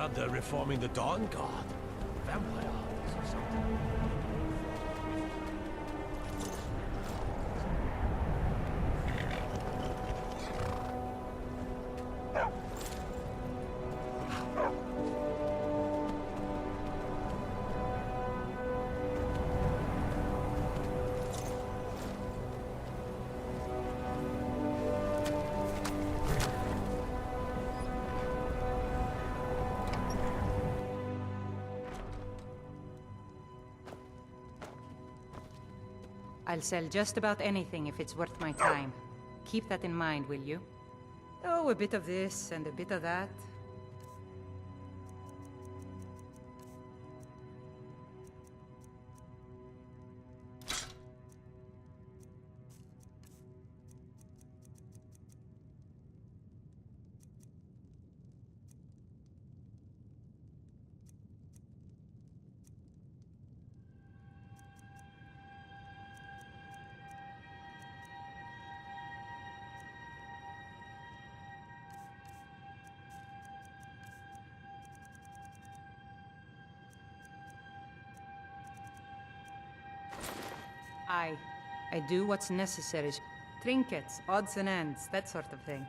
heard they're reforming the Dawn Guard. Vampire hunters or something. I'll sell just about anything if it's worth my time. Keep that in mind, will you? Oh, a bit of this and a bit of that. I do what's necessary. Trinkets, odds and ends, that sort of thing.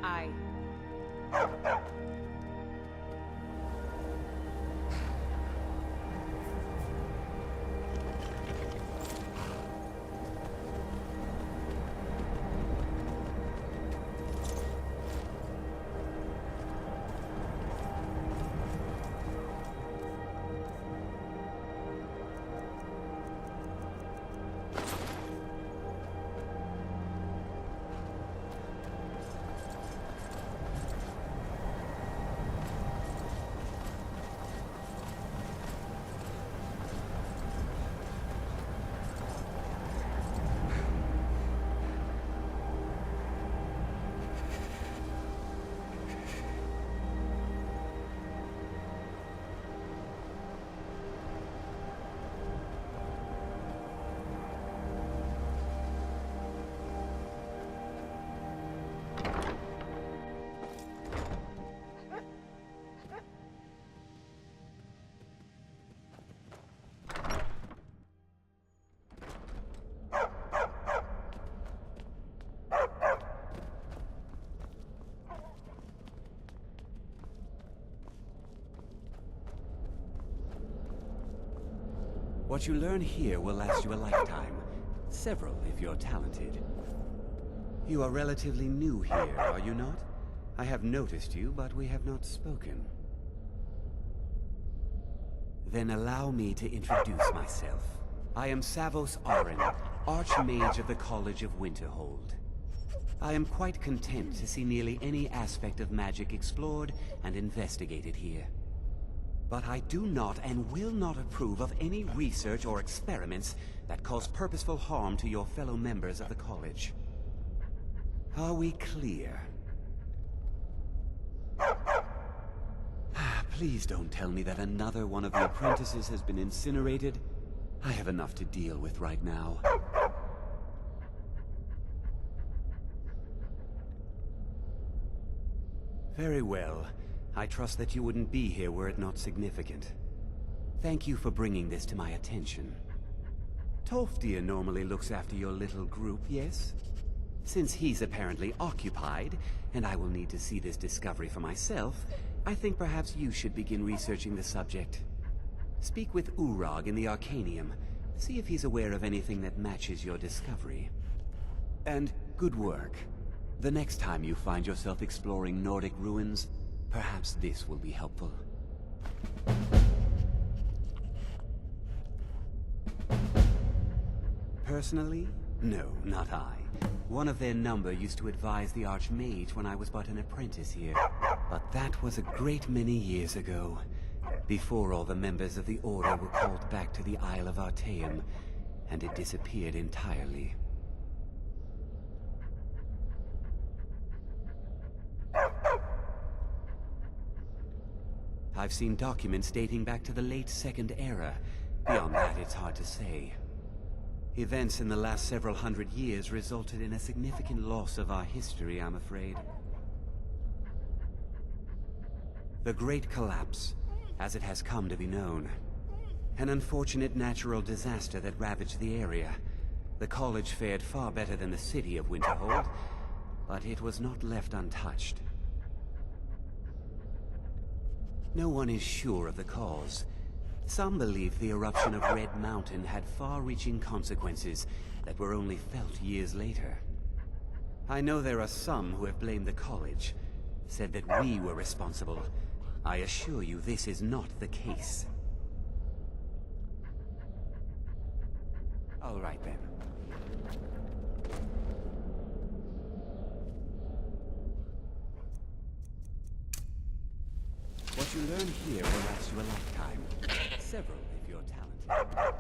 I. What you learn here will last you a lifetime. Several, if you're talented. You are relatively new here, are you not? I have noticed you, but we have not spoken. Then allow me to introduce myself. I am Savos Aren, Arch-Mage of the College of Winterhold. I am quite content to see nearly any aspect of magic explored and investigated here. But I do not and will not approve of any research or experiments that cause purposeful harm to your fellow members of the college. Are we clear? Please don't tell me that another one of the apprentices has been incinerated. I have enough to deal with right now. Very well. I trust that you wouldn't be here were it not significant. Thank you for bringing this to my attention. Tolfdir normally looks after your little group, yes? Since he's apparently occupied, and I will need to see this discovery for myself, I think perhaps you should begin researching the subject. Speak with Urag in the Arcanaeum. See if he's aware of anything that matches your discovery. And good work. The next time you find yourself exploring Nordic ruins, perhaps this will be helpful. Personally? No, not I. One of their number used to advise the Arch-Mage when I was but an apprentice here. But that was a great many years ago, before all the members of the Order were called back to the Isle of Arcanaeum, and it disappeared entirely. I've seen documents dating back to the late Second Era. Beyond that, it's hard to say. Events in the last several hundred years resulted in a significant loss of our history, I'm afraid. The Great Collapse, as it has come to be known. An unfortunate natural disaster that ravaged the area. The college fared far better than the city of Winterhold, but it was not left untouched. No one is sure of the cause. Some believe the eruption of Red Mountain had far-reaching consequences that were only felt years later. I know there are some who have blamed the college, said that we were responsible. I assure you this is not the case. All right then. What you learn here will last you a lifetime. Several, if you're talented.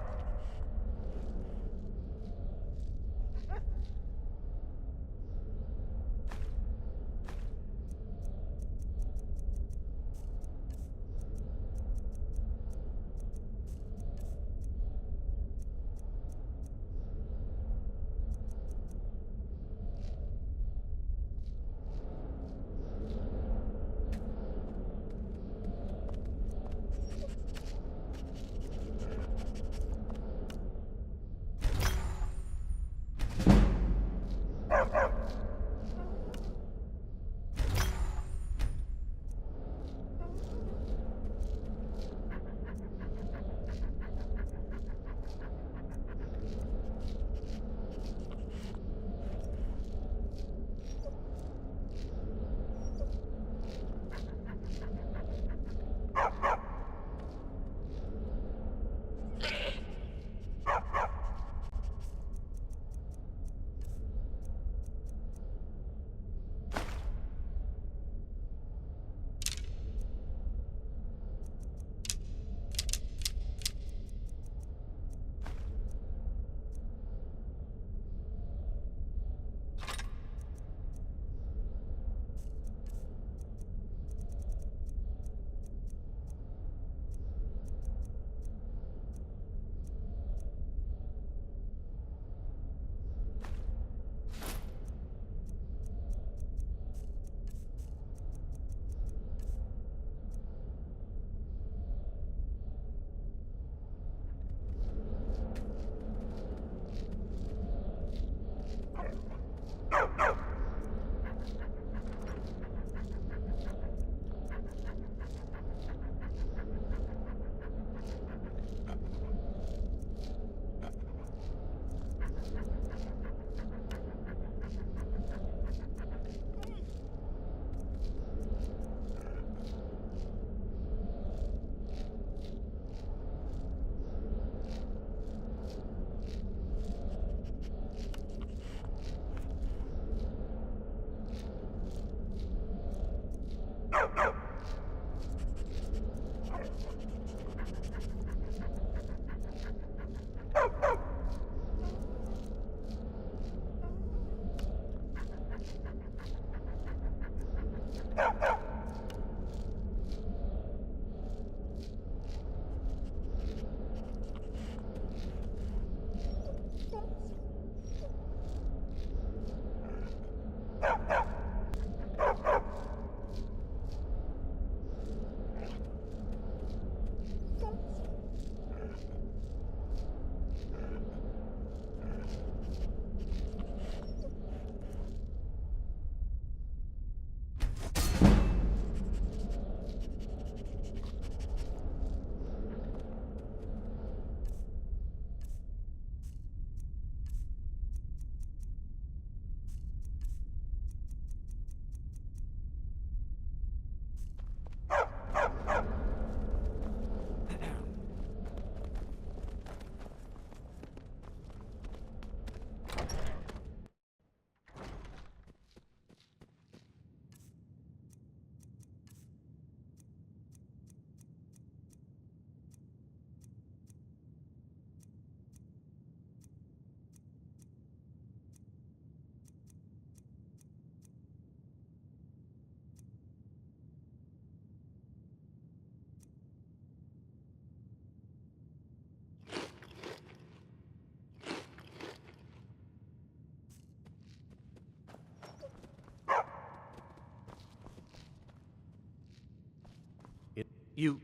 You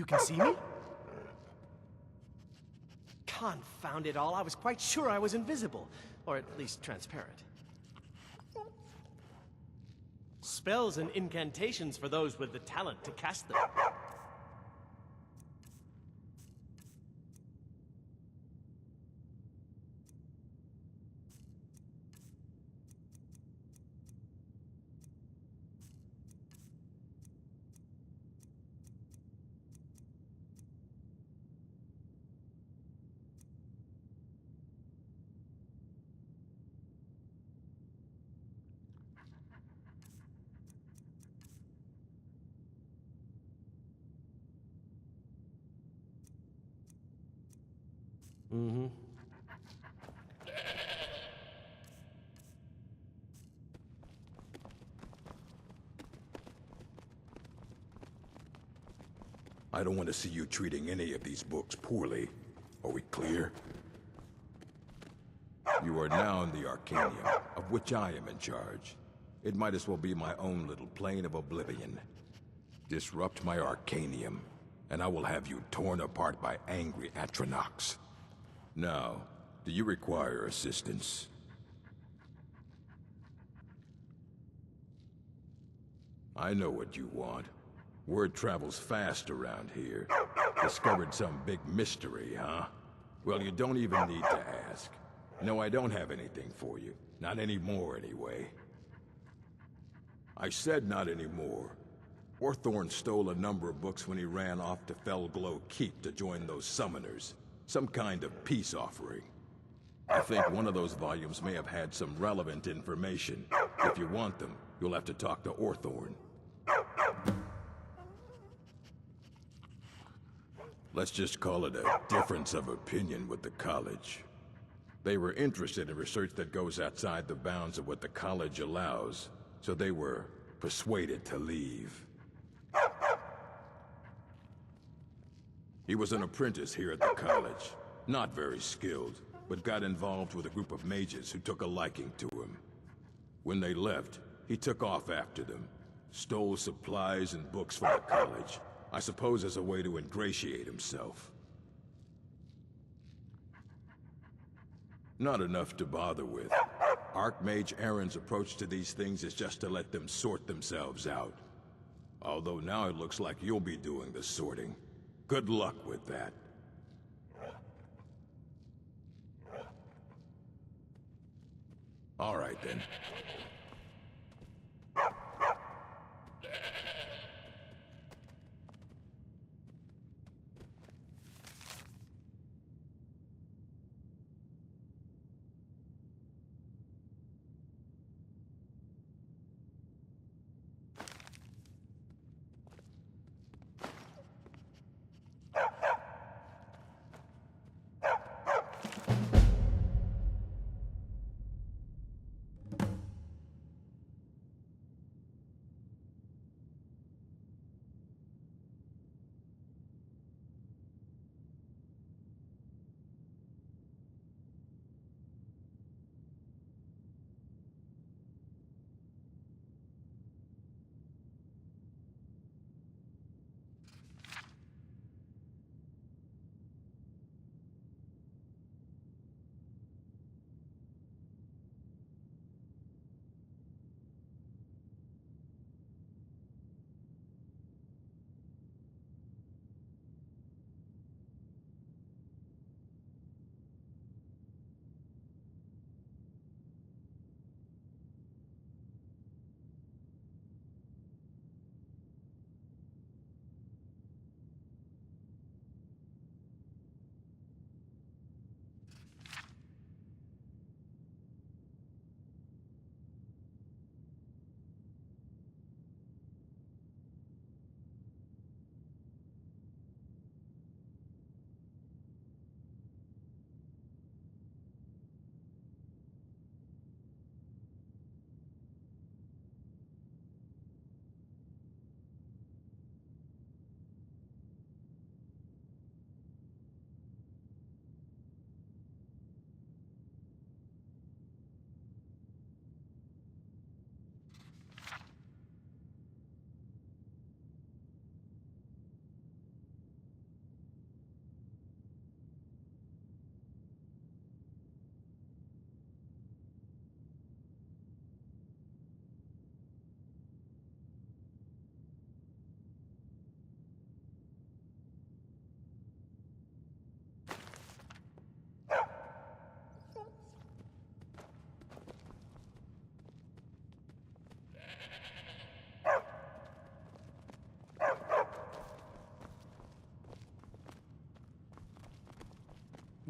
can see me? Confound it all, I was quite sure I was invisible. Or at least transparent. Spells and incantations for those with the talent to cast them. Mm-hmm. I don't want to see you treating any of these books poorly. Are we clear? You are now in the Arcanaeum, of which I am in charge. It might as well be my own little plane of oblivion. Disrupt my Arcanaeum, and I will have you torn apart by angry Atronachs. Now, do you require assistance? I know what you want. Word travels fast around here. Discovered some big mystery, huh? Well, you don't even need to ask. No, I don't have anything for you. Not anymore, anyway. I said not anymore. Orthorn stole a number of books when he ran off to Fellglow Keep to join those summoners. Some kind of peace offering. I think one of those volumes may have had some relevant information. If you want them, you'll have to talk to Orthorn. Let's just call it a difference of opinion with the college. They were interested in research that goes outside the bounds of what the college allows, so they were persuaded to leave. He was an apprentice here at the college. Not very skilled, but got involved with a group of mages who took a liking to him. When they left, he took off after them. Stole supplies and books from the college. I suppose as a way to ingratiate himself. Not enough to bother with. Arch-Mage Aren's approach to these things is just to let them sort themselves out. Although now it looks like you'll be doing the sorting. Good luck with that. All right then.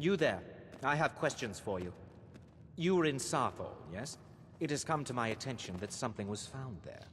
You there. I have questions for you. You were in Saarthal, yes? It has come to my attention that something was found there.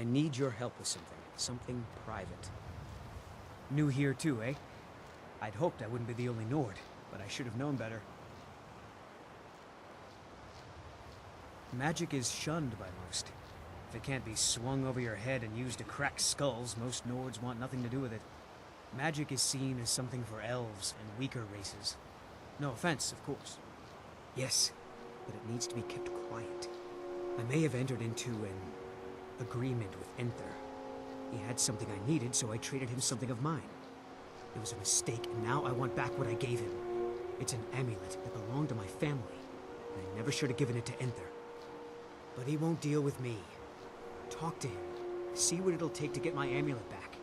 I need your help with something. Something private. New here too, eh? I'd hoped I wouldn't be the only Nord, but I should have known better. Magic is shunned by most. If it can't be swung over your head and used to crack skulls, most Nords want nothing to do with it. Magic is seen as something for elves and weaker races. No offense, of course. Yes, but it needs to be kept quiet. I may have entered into an agreement with Enther. He had something I needed, so I traded him something of mine. It was a mistake, and now I want back what I gave him. It's an amulet that belonged to my family, and I never should have given it to Enther. But he won't deal with me. Talk to him. See what it'll take to get my amulet back.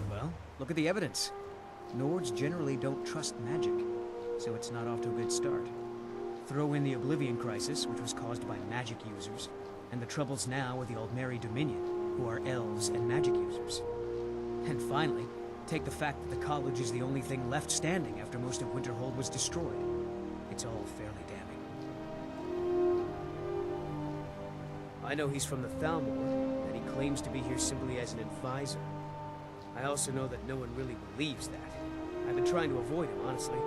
Well, look at the evidence. Nords generally don't trust magic, so it's not off to a good start. Throw in the Oblivion Crisis, which was caused by magic users, and the troubles now with the Aldmeri Dominion, who are elves and magic users. And finally, take the fact that the college is the only thing left standing after most of Winterhold was destroyed. It's all fairly damning. I know he's from the Thalmor, that he claims to be here simply as an advisor. I also know that no one really believes that. I've been trying to avoid him, honestly.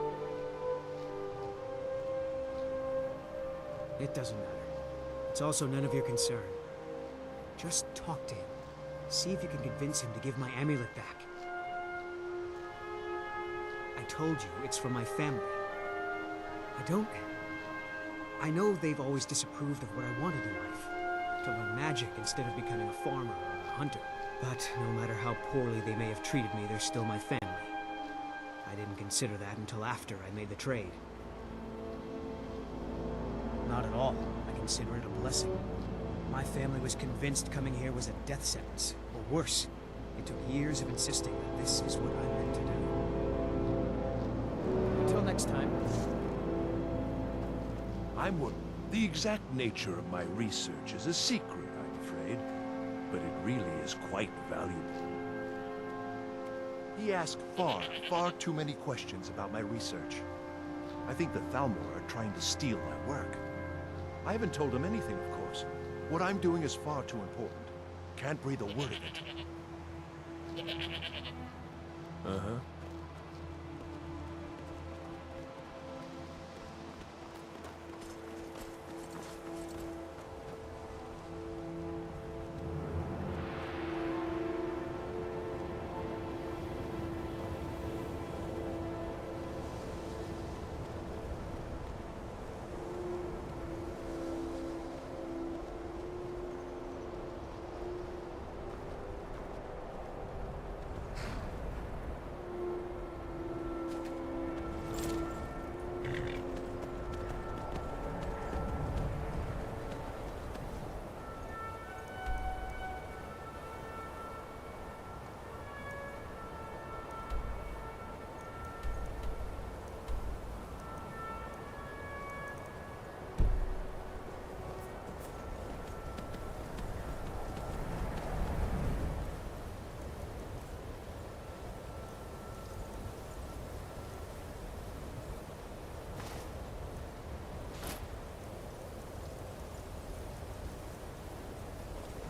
It doesn't matter. It's also none of your concern. Just talk to him. See if you can convince him to give my amulet back. I told you, it's from my family. I know they've always disapproved of what I wanted in life. To learn magic instead of becoming a farmer or a hunter. But no matter how poorly they may have treated me, they're still my family. I didn't consider that until after I made the trade. Not at all. I consider it a blessing. My family was convinced coming here was a death sentence, or worse. It took years of insisting that this is what I meant to do. Until next time. The exact nature of my research is a secret, I'm afraid, but it really is quite valuable. He asked far too many questions about my research. I think the Thalmor are trying to steal my work. I haven't told him anything, of course. What I'm doing is far too important. Can't breathe a word of it. Uh-huh.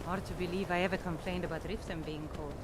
Hard to believe I ever complained about Riften being cold.